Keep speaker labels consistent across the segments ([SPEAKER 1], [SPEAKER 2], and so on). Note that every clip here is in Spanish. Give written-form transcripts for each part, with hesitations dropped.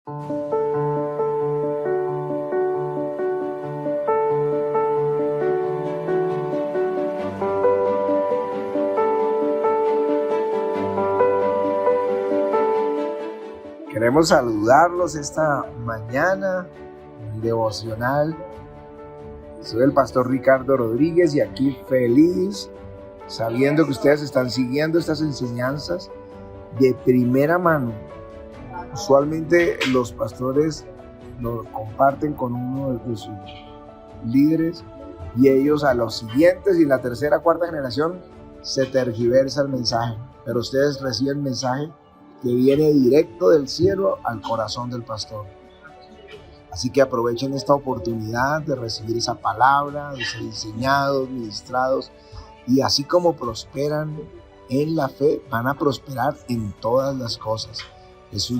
[SPEAKER 1] Queremos saludarlos esta mañana devocional. Soy el pastor Ricardo Rodríguez y aquí feliz sabiendo que ustedes están siguiendo estas enseñanzas de primera mano. Usualmente los pastores lo comparten con uno de sus líderes y ellos a los siguientes y la tercera, cuarta generación se tergiversa el mensaje, pero ustedes reciben mensaje que viene directo del cielo al corazón del pastor. Así que aprovechen esta oportunidad de recibir esa palabra, de ser enseñados, ministrados, y así como prosperan en la fe, van a prosperar en todas las cosas. Jesús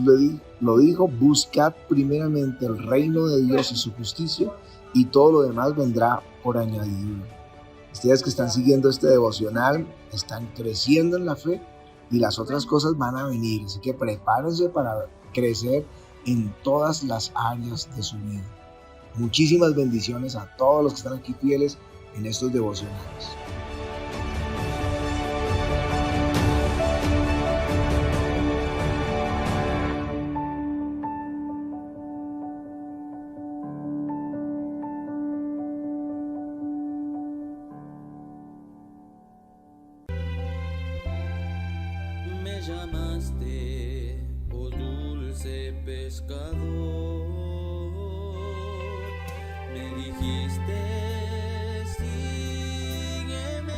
[SPEAKER 1] lo dijo: buscad primeramente el reino de Dios y su justicia, y todo lo demás vendrá por añadidura. Ustedes que están siguiendo este devocional están creciendo en la fe y las otras cosas van a venir, así que prepárense para crecer en todas las áreas de su vida. Muchísimas bendiciones a todos los que están aquí fieles en estos devocionales.
[SPEAKER 2] Me llamaste, oh dulce pescador, me dijiste, sígueme,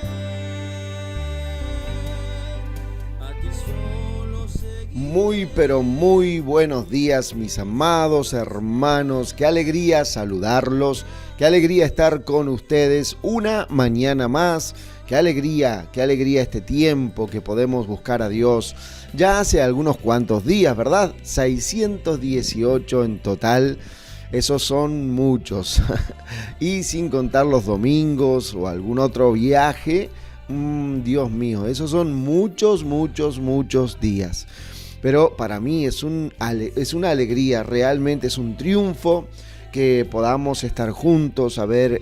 [SPEAKER 2] a ti solo seguiré.
[SPEAKER 3] Muy pero muy buenos días, mis amados hermanos. Qué alegría saludarlos, qué alegría estar con ustedes una mañana más. Qué alegría este tiempo que podemos buscar a Dios. Ya hace algunos cuantos días, ¿verdad? 618 en total. Esos son muchos. Y sin contar los domingos o algún otro viaje, Dios mío, esos son muchos días. Pero para mí es una alegría, realmente es un triunfo que podamos estar juntos, haber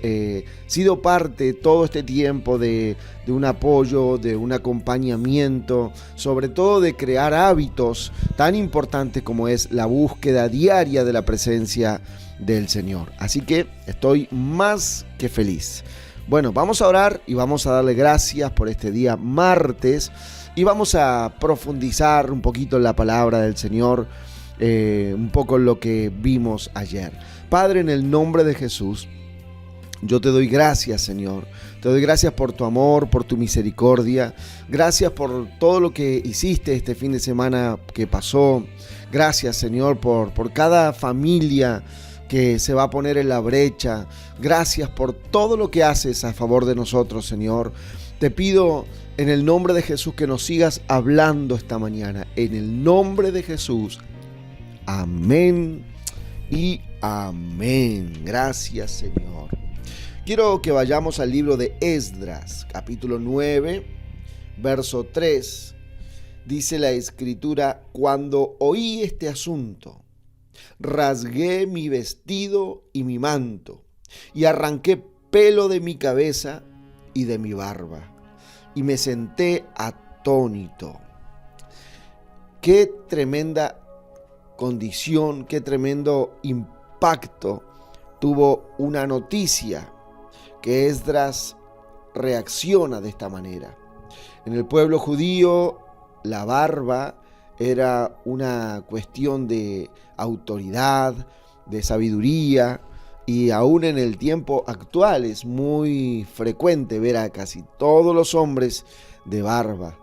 [SPEAKER 3] sido parte todo este tiempo de un apoyo, de un acompañamiento, sobre todo de crear hábitos tan importantes como es la búsqueda diaria de la presencia del Señor. Así que estoy más que feliz. Bueno, vamos a orar y vamos a darle gracias por este día martes y vamos a profundizar un poquito en la palabra del Señor, un poco lo que vimos ayer. Padre, en el nombre de Jesús, yo te doy gracias, Señor. Te doy gracias por tu amor, por tu misericordia. Gracias por todo lo que hiciste este fin de semana que pasó. Gracias, Señor, por cada familia que se va a poner en la brecha. Gracias por todo lo que haces a favor de nosotros, Señor. Te pido en el nombre de Jesús que nos sigas hablando esta mañana. En el nombre de Jesús. Amén y amén. Gracias, Señor. Quiero que vayamos al libro de Esdras, capítulo 9, verso 3. Dice la escritura: cuando oí este asunto, rasgué mi vestido y mi manto, y arranqué pelo de mi cabeza y de mi barba, y me senté atónito. Qué tremenda condición, qué tremendo impacto tuvo una noticia que Esdras reacciona de esta manera. En el pueblo judío, la barba era una cuestión de autoridad, de sabiduría, y aún en el tiempo actual es muy frecuente ver a casi todos los hombres de barba.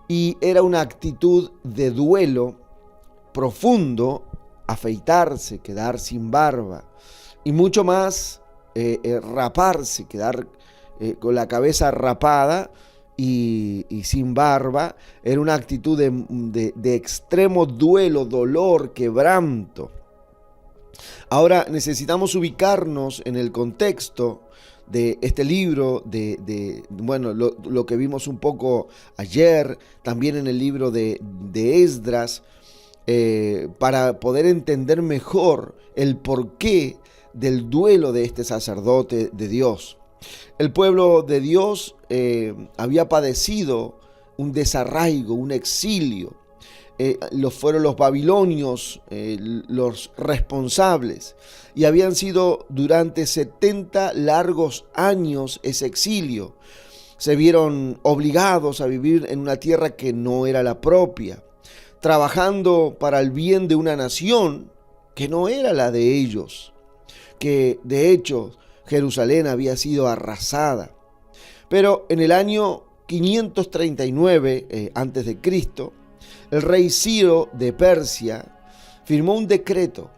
[SPEAKER 3] Y era una actitud de duelo profundo afeitarse, quedar sin barba, y mucho más raparse, quedar con la cabeza rapada y sin barba. Era una actitud de extremo duelo, dolor, quebranto. Ahora necesitamos ubicarnos en el contexto de este libro, lo que vimos un poco ayer, también en el libro de Esdras. para poder entender mejor el porqué del duelo de este sacerdote de Dios. El pueblo de Dios había padecido un desarraigo, un exilio. Fueron los babilonios los responsables y habían sido durante 70 largos años ese exilio. Se vieron obligados a vivir en una tierra que no era la propia, trabajando para el bien de una nación que no era la de ellos, que de hecho Jerusalén había sido arrasada. Pero en el año 539 a.C., el rey Ciro de Persia firmó un decreto.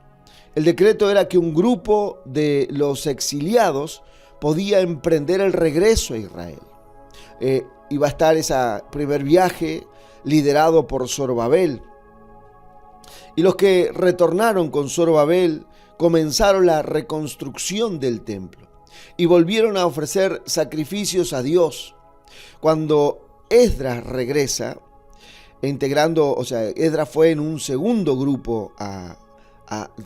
[SPEAKER 3] El decreto era que un grupo de los exiliados podía emprender el regreso a Israel. Iba a estar ese primer viaje liderado por Zorobabel. Y los que retornaron con Zorobabel comenzaron la reconstrucción del templo y volvieron a ofrecer sacrificios a Dios. Cuando Esdras regresa, Esdras fue en un segundo grupo,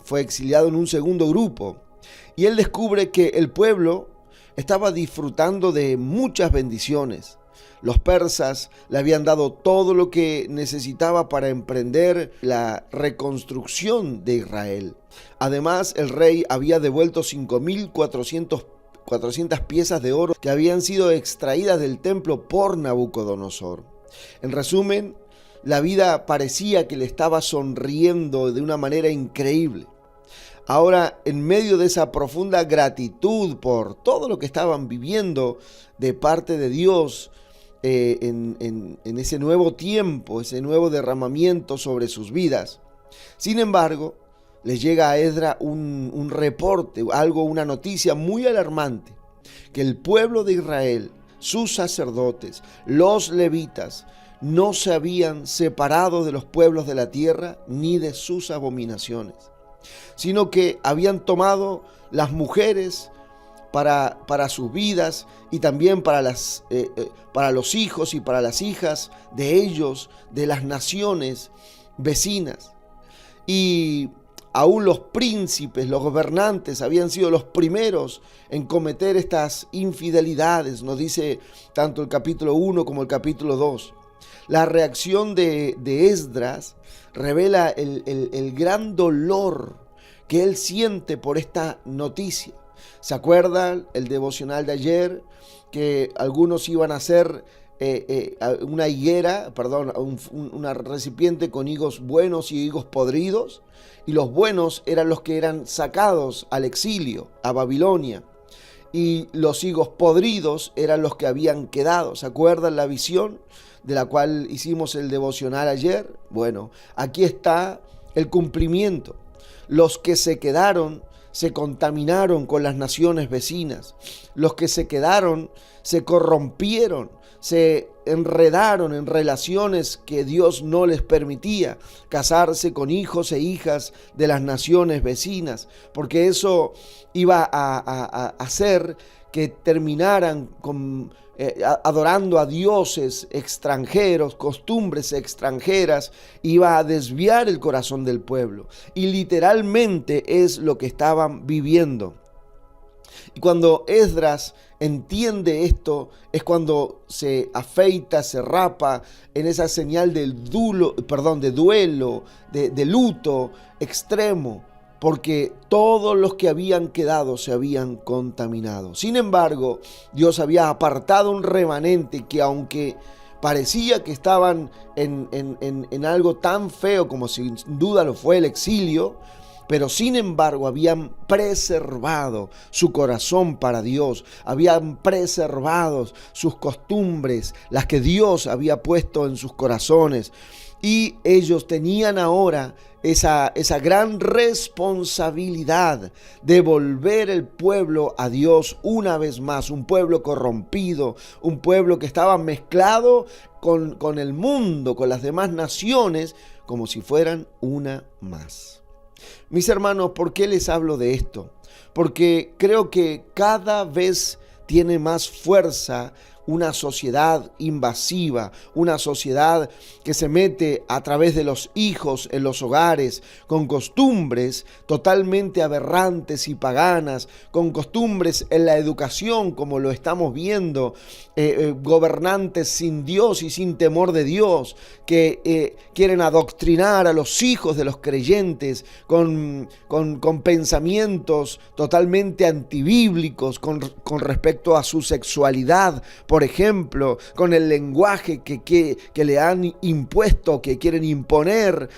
[SPEAKER 3] fue exiliado en un segundo grupo, y él descubre que el pueblo estaba disfrutando de muchas bendiciones. Los persas le habían dado todo lo que necesitaba para emprender la reconstrucción de Israel. Además, el rey había devuelto 5.400 piezas de oro que habían sido extraídas del templo por Nabucodonosor. En resumen, la vida parecía que le estaba sonriendo de una manera increíble. Ahora, en medio de esa profunda gratitud por todo lo que estaban viviendo de parte de Dios, en ese nuevo tiempo, ese nuevo derramamiento sobre sus vidas. Sin embargo, les llega a Esdras un reporte, una noticia muy alarmante, que el pueblo de Israel, sus sacerdotes, los levitas, no se habían separado de los pueblos de la tierra ni de sus abominaciones, sino que habían tomado las mujeres para sus vidas y también para los hijos y para las hijas de ellos, de las naciones vecinas. Y aún los príncipes, los gobernantes habían sido los primeros en cometer estas infidelidades, nos dice tanto el capítulo 1 como el capítulo 2. La reacción de Esdras revela el gran dolor que él siente por esta noticia. ¿Se acuerdan el devocional de ayer? Que algunos iban a hacer una higuera, una recipiente con higos buenos y higos podridos. Y los buenos eran los que eran sacados al exilio, a Babilonia. Y los higos podridos eran los que habían quedado. ¿Se acuerdan la visión de la cual hicimos el devocional ayer? Bueno, aquí está el cumplimiento. Los que se quedaron se contaminaron con las naciones vecinas. Los que se quedaron se corrompieron, se enredaron en relaciones que Dios no les permitía, casarse con hijos e hijas de las naciones vecinas, porque eso iba a hacer que terminaran adorando a dioses extranjeros, costumbres extranjeras, iba a desviar el corazón del pueblo. Y literalmente es lo que estaban viviendo. Y cuando Esdras entiende esto, es cuando se afeita, se rapa en esa señal de duelo, de luto extremo, porque todos los que habían quedado se habían contaminado. Sin embargo, Dios había apartado un remanente que, aunque parecía que estaban en algo tan feo como sin duda lo fue el exilio, pero sin embargo habían preservado su corazón para Dios, habían preservado sus costumbres, las que Dios había puesto en sus corazones. Y ellos tenían ahora esa gran responsabilidad de volver el pueblo a Dios una vez más, un pueblo corrompido, un pueblo que estaba mezclado con el mundo, con las demás naciones, como si fueran una más. Mis hermanos, ¿por qué les hablo de esto? Porque creo que cada vez tiene más fuerza una sociedad invasiva, una sociedad que se mete a través de los hijos en los hogares, con costumbres totalmente aberrantes y paganas, con costumbres en la educación, como lo estamos viendo, gobernantes sin Dios y sin temor de Dios, que quieren adoctrinar a los hijos de los creyentes con pensamientos totalmente antibíblicos con respecto a su sexualidad, por ejemplo, con el lenguaje que le han impuesto, que quieren imponer,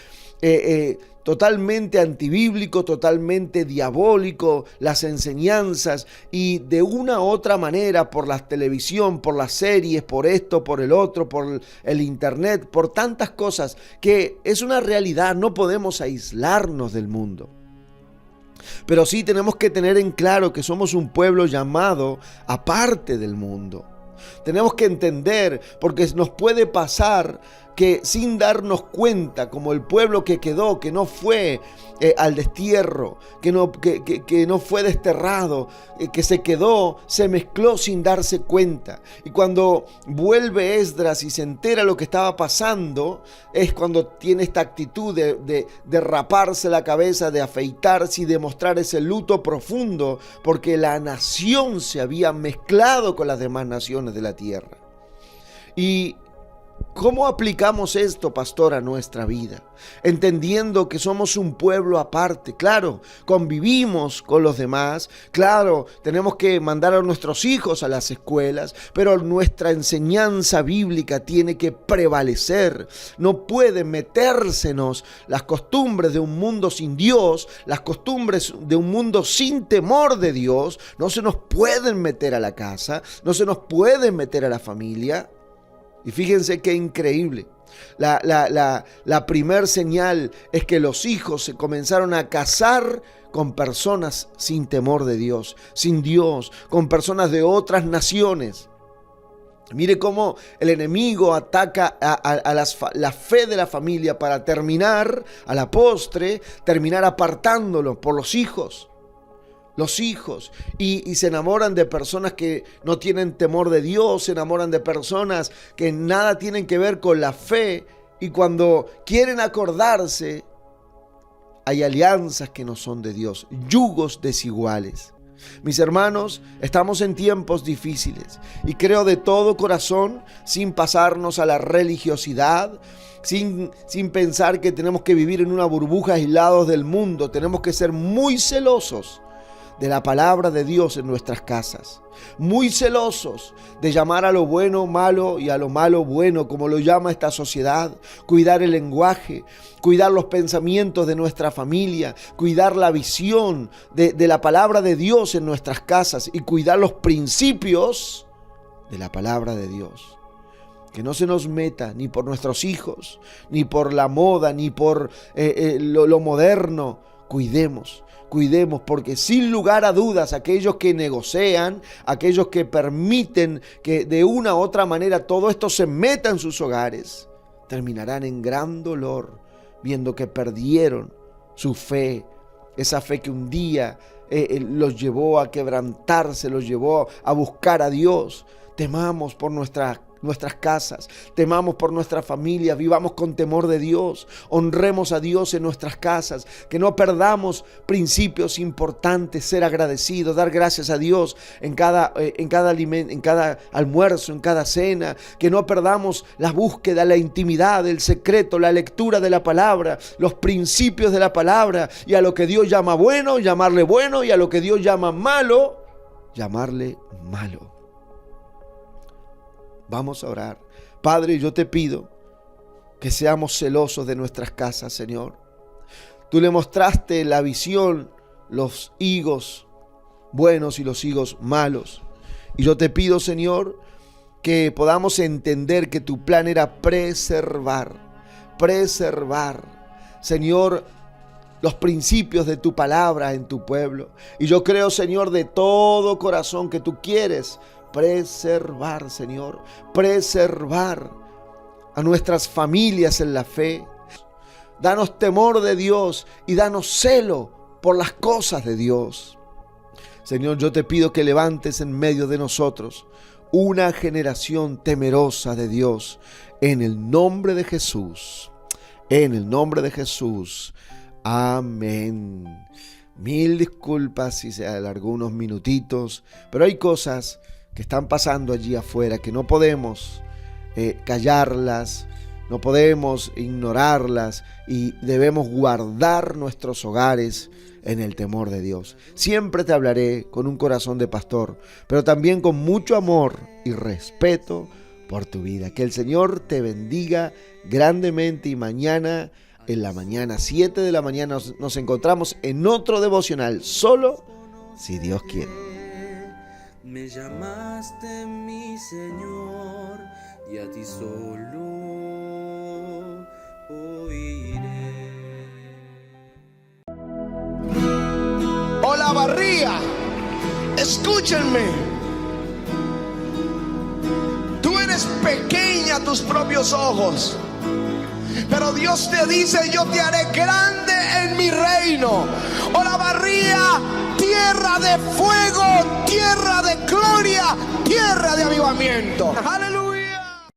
[SPEAKER 3] totalmente antibíblico, totalmente diabólico, las enseñanzas, y de una u otra manera, por la televisión, por las series, por esto, por el otro, por el internet, por tantas cosas, que es una realidad. No podemos aislarnos del mundo. Pero sí tenemos que tener en claro que somos un pueblo llamado aparte del mundo. Tenemos que entender, porque nos puede pasar que sin darnos cuenta, como el pueblo que quedó, que no fue al destierro, que no fue desterrado, que se quedó, se mezcló sin darse cuenta. Y cuando vuelve Esdras y se entera lo que estaba pasando, es cuando tiene esta actitud de raparse la cabeza, de afeitarse y de mostrar ese luto profundo, porque la nación se había mezclado con las demás naciones de la tierra. Y ¿cómo aplicamos esto, pastor, a nuestra vida? Entendiendo que somos un pueblo aparte. Claro, convivimos con los demás. Claro, tenemos que mandar a nuestros hijos a las escuelas, pero nuestra enseñanza bíblica tiene que prevalecer. No puede metérsenos las costumbres de un mundo sin Dios, las costumbres de un mundo sin temor de Dios. No se nos pueden meter a la casa, no se nos pueden meter a la familia. Y fíjense qué increíble. La primer señal es que los hijos se comenzaron a casar con personas sin temor de Dios, sin Dios, con personas de otras naciones. Mire cómo el enemigo ataca a la fe de la familia para terminar, a la postre, terminar apartándolo por los hijos. Los hijos, y se enamoran de personas que no tienen temor de Dios, se enamoran de personas que nada tienen que ver con la fe, y cuando quieren acordarse, hay alianzas que no son de Dios, yugos desiguales. Mis hermanos, estamos en tiempos difíciles, y creo de todo corazón, sin pasarnos a la religiosidad, sin pensar que tenemos que vivir en una burbuja aislados del mundo, tenemos que ser muy celosos de la palabra de Dios en nuestras casas, muy celosos de llamar a lo bueno malo y a lo malo bueno, como lo llama esta sociedad, cuidar el lenguaje, cuidar los pensamientos de nuestra familia, cuidar la visión de la palabra de Dios en nuestras casas y cuidar los principios de la palabra de Dios. Que no se nos meta ni por nuestros hijos, ni por la moda, ni por lo moderno. Cuidemos, porque sin lugar a dudas aquellos que negocian, aquellos que permiten que de una u otra manera todo esto se meta en sus hogares, terminarán en gran dolor, viendo que perdieron su fe, esa fe que un día los llevó a quebrantarse, los llevó a buscar a Dios. Temamos por nuestras casas, temamos por nuestra familia, vivamos con temor de Dios, honremos a Dios en nuestras casas, que no perdamos principios importantes, ser agradecidos, dar gracias a Dios en cada alimento, en cada almuerzo, en cada cena, que no perdamos la búsqueda, la intimidad, el secreto, la lectura de la palabra, los principios de la palabra, y a lo que Dios llama bueno, llamarle bueno, y a lo que Dios llama malo, llamarle malo. Vamos a orar. Padre, yo te pido que seamos celosos de nuestras casas, Señor. Tú le mostraste la visión, los higos buenos y los higos malos. Y yo te pido, Señor, que podamos entender que tu plan era preservar, Señor, los principios de tu palabra en tu pueblo. Y yo creo, Señor, de todo corazón que tú quieres preservar, Señor, preservar a nuestras familias en la fe. Danos temor de Dios y danos celo por las cosas de Dios. Señor, yo te pido que levantes en medio de nosotros una generación temerosa de Dios. En el nombre de Jesús. En el nombre de Jesús. Amén. Mil disculpas si se alargó unos minutitos, pero hay cosas que están pasando allí afuera que no podemos callarlas, no podemos ignorarlas y debemos guardar nuestros hogares en el temor de Dios. Siempre te hablaré con un corazón de pastor, pero también con mucho amor y respeto por tu vida. Que el Señor te bendiga grandemente y mañana, en la mañana, 7 de la mañana, nos encontramos en otro devocional, solo si Dios quiere.
[SPEAKER 2] Me llamaste mi Señor y a ti solo oiré.
[SPEAKER 4] Olavarría, escúchenme. Tú eres pequeña a tus propios ojos, pero Dios te dice: yo te haré grande en mi reino. Olavarría, tierra de fuego, tierra de gloria, tierra de avivamiento. Aleluya.